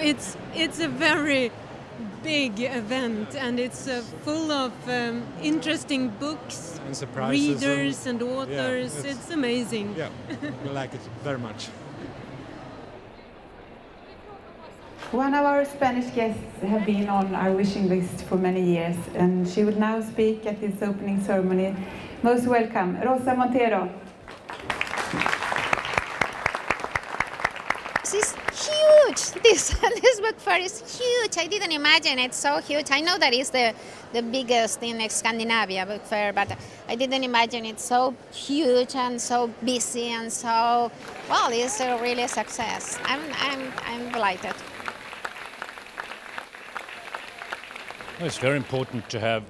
it's a very big event, and it's full of interesting books, and surprises, readers and authors. Yeah, it's amazing. Yeah, we like it very much. One of our Spanish guests have been on our wishing list for many years, and she will now speak at this opening ceremony. Most welcome, Rosa Montero. It's huge. This book fair is huge. I didn't imagine it's so huge. I know that it's the biggest in Scandinavia book fair, but I didn't imagine it's so huge and so busy and so well. It's a really a success. I'm delighted. It's very important to have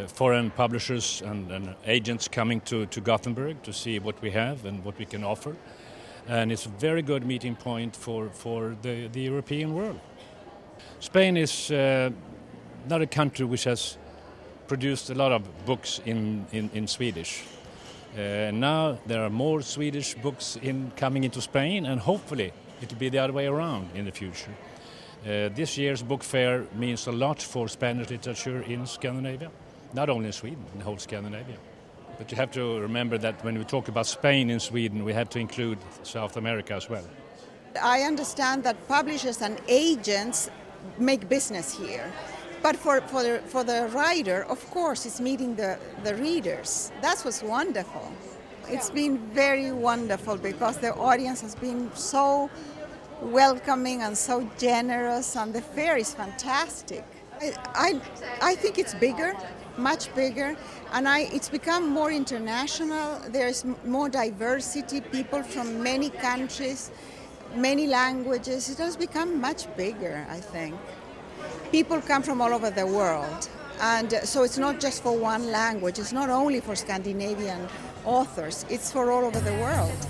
foreign publishers and agents coming to Gothenburg to see what we have and what we can offer. And it's a very good meeting point for the European world. Spain is not a country which has produced a lot of books in Swedish. Now there are more Swedish books coming into Spain, and hopefully it will be the other way around in the future. This year's book fair means a lot for Spanish literature in Scandinavia, not only in Sweden, in the whole Scandinavia. But you have to remember that when we talk about Spain in Sweden, we have to include South America as well. I understand that publishers and agents make business here. But for the writer, of course, it's meeting the readers. That's what's wonderful. It's been very wonderful because the audience has been so welcoming and so generous, and the fair is fantastic. I think it's bigger, much bigger, and it's become more international. There's more diversity, people from many countries, many languages. It has become much bigger, I think. People come from all over the world, and so it's not just for one language. It's not only for Scandinavian authors, it's for all over the world.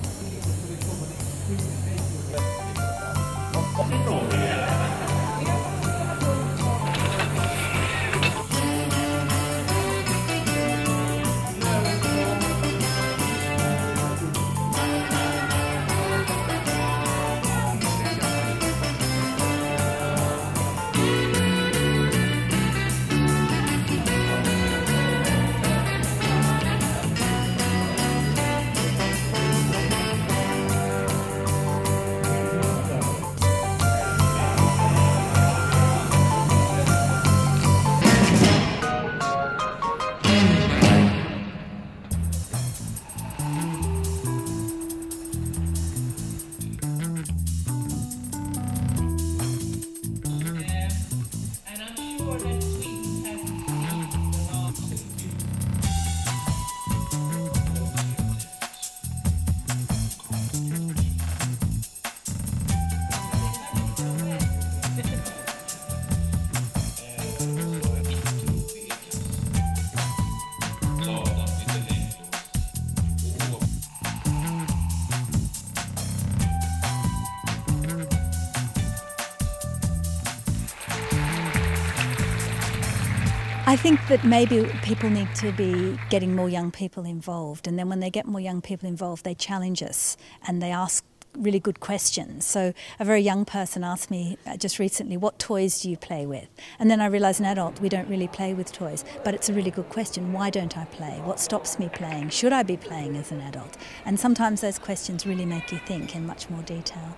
I think that maybe people need to be getting more young people involved, and then when they get more young people involved, they challenge us and they ask really good questions. So a very young person asked me just recently, what toys do you play with? And then I realised, an adult, we don't really play with toys, but it's a really good question. Why don't I play? What stops me playing? Should I be playing as an adult? And sometimes those questions really make you think in much more detail.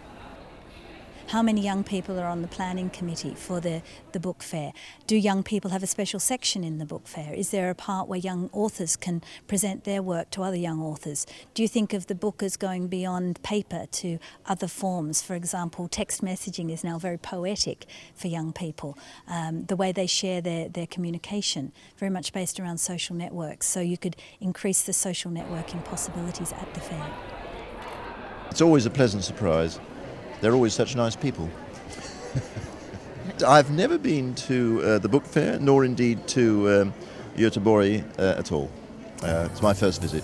How many young people are on the planning committee for the book fair? Do young people have a special section in the book fair? Is there a part where young authors can present their work to other young authors? Do you think of the book as going beyond paper to other forms? For example, text messaging is now very poetic for young people. The way they share their communication, very much based around social networks. So you could increase the social networking possibilities at the fair. It's always a pleasant surprise. They're always such nice people. I've never been to the book fair, nor indeed to Göteborg at all. It's my first visit.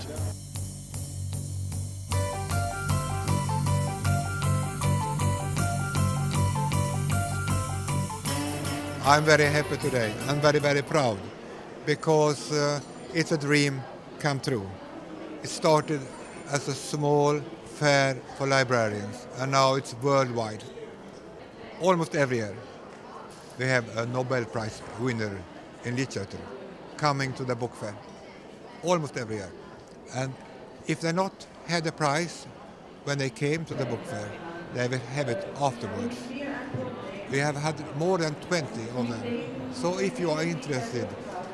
I'm very happy today. I'm very, very proud because it's a dream come true. It started as a small fair for librarians, and now it's worldwide. almost every year we have a Nobel Prize winner in literature coming to the book fair. Almost every year. And if they not had a prize when they came to the book fair, they will have it afterwards. We have had more than 20 of them. So if you are interested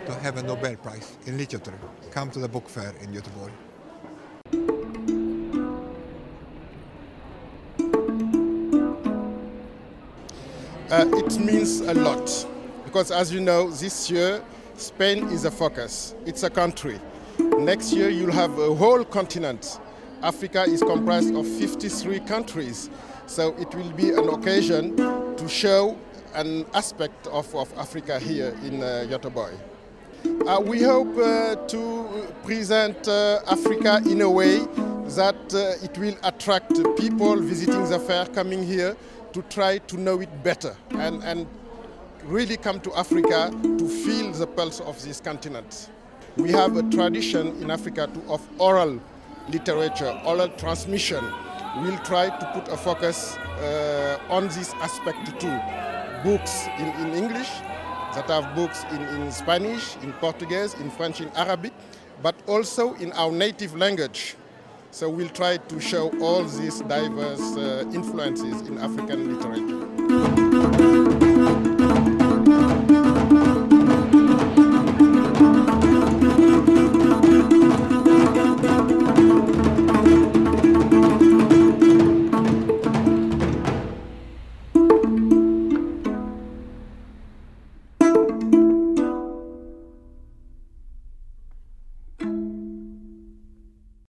to have a Nobel Prize in literature, come to the book fair in Göteborg. It means a lot because, as you know, this year Spain is a focus. It's a country. Next year you'll have a whole continent. Africa is comprised of 53 countries, so it will be an occasion to show an aspect of Africa here in Göteborg. We hope to present Africa in a way that it will attract people visiting the fair, coming here to try to know it better and really come to Africa to feel the pulse of this continent. We have a tradition in Africa of oral literature, oral transmission. We'll try to put a focus on this aspect too. Books in English, that have books in Spanish, in Portuguese, in French, in Arabic, but also in our native language. So we'll try to show all these diverse influences in African literature.